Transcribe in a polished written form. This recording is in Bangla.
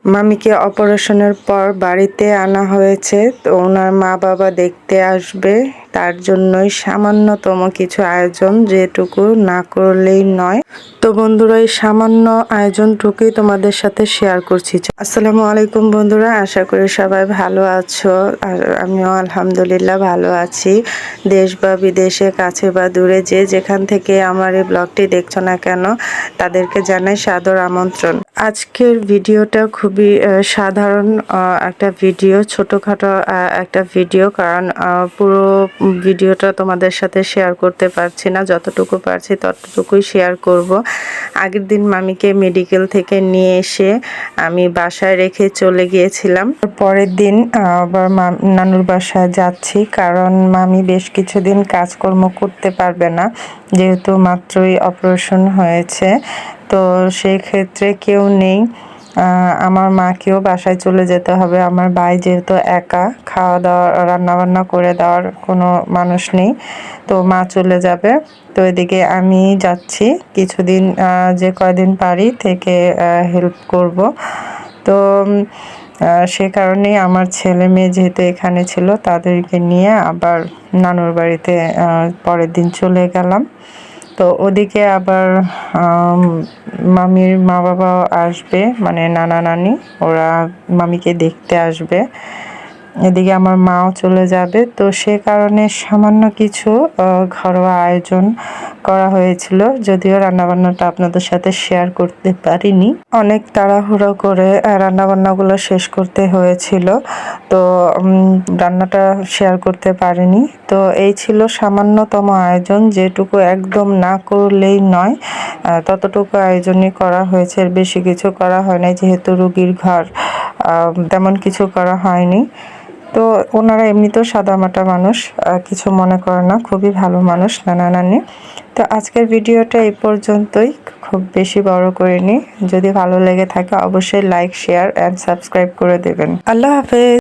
মামিকে অপারেশনের পর বাড়িতে আনা হয়েছে, তো ওনার মা বাবা দেখতে আসবে, তার জন্যই সামান্যতম কিছু আয়োজন, যেটুকু না করলেই নয়। তো বন্ধুরা, এই সামান্য আয়োজনটুকুই তোমাদের সাথে শেয়ার করছি। আসসালামু আলাইকুম বন্ধুরা, আশা করি সবাই ভালো আছো। আর আমিও আলহামদুলিল্লাহ ভালো আছি। দেশ বা বিদেশে, কাছে বা দূরে, যে যেখান থেকে আমার এই ব্লগটি দেখছো না কেন, তাদেরকে জানাই সাদর আমন্ত্রণ। আজকের ভিডিওটা খুবই সাধারণ একটা ভিডিও, ছোটোখাটো একটা ভিডিও, কারণ পুরো ভিডিওটা তোমাদের সাথে শেয়ার করতে পারছি না। যতটুকু পারছি ততটুকুই শেয়ার করব। আগের দিন মামিকে মেডিকেল থেকে নিয়ে এসে আমি বাসায় রেখে চলে গিয়েছিলাম। পরের দিন আবার নানুর বাসায় যাচ্ছি, কারণ মামি বেশ কিছুদিন কাজকর্ম করতে পারবে না, যেহেতু মাত্রই অপারেশন হয়েছে। তো সেই ক্ষেত্রে কেউ নেই, আমার মাকেও বাসায় চলে যেতে হবে। আমার ভাই যেহেতু একা, খাওয়া দাওয়া রান্নাবান্না করে দেওয়ার কোনো মানুষ নেই, তো মা চলে যাবে। তো এদিকে আমি যাচ্ছি, কিছুদিন যে কয়দিন পারি থেকে হেল্প করব। তো সে কারণেই আমার ছেলে মেয়ে যেহেতু এখানে ছিল, তাদেরকে নিয়ে আবার নানুর বাড়িতে পরের দিন চলে গেলাম। তো ওদিকে আবার মামির মা বাবাও আসবে, মানে নানা নানি, ওরা মামিকে দেখতে আসবে। এদিকে আমার মাও চলে যাবে। তো সে কারণে সামান্য কিছু ঘরোয়া আয়োজন করা হয়েছিল, যদিও রান্নাবান্নাটা আপনাদের সাথে শেয়ার করতে পারিনি। অনেক তাড়াহুড়ো করে রান্নাবান্নাগুলো শেষ করতে হয়েছিল, তো রান্নাটা শেয়ার করতে পারিনি। তো এই ছিল সামান্যতম আয়োজন, যেটুকু একদম না করলেই নয়, ততটুকু আয়োজনই করা হয়েছে। এর বেশি কিছু করা হয় নাই, যেহেতু রুগীর ঘর, তেমন কিছু করা হয়নি। তো ওনারা এমনিতেও সাদামাটা মানুষ, কিছু মনে করে না, খুবই ভালো মানুষ নানা নানি। তো আজকের ভিডিওটা এই পর্যন্তই, খুব বেশি বড় করিনি। যদি ভালো লেগে থাকে অবশ্যই লাইক, শেয়ার অ্যান্ড সাবস্ক্রাইব করে দেবেন। আল্লাহ হাফেজ।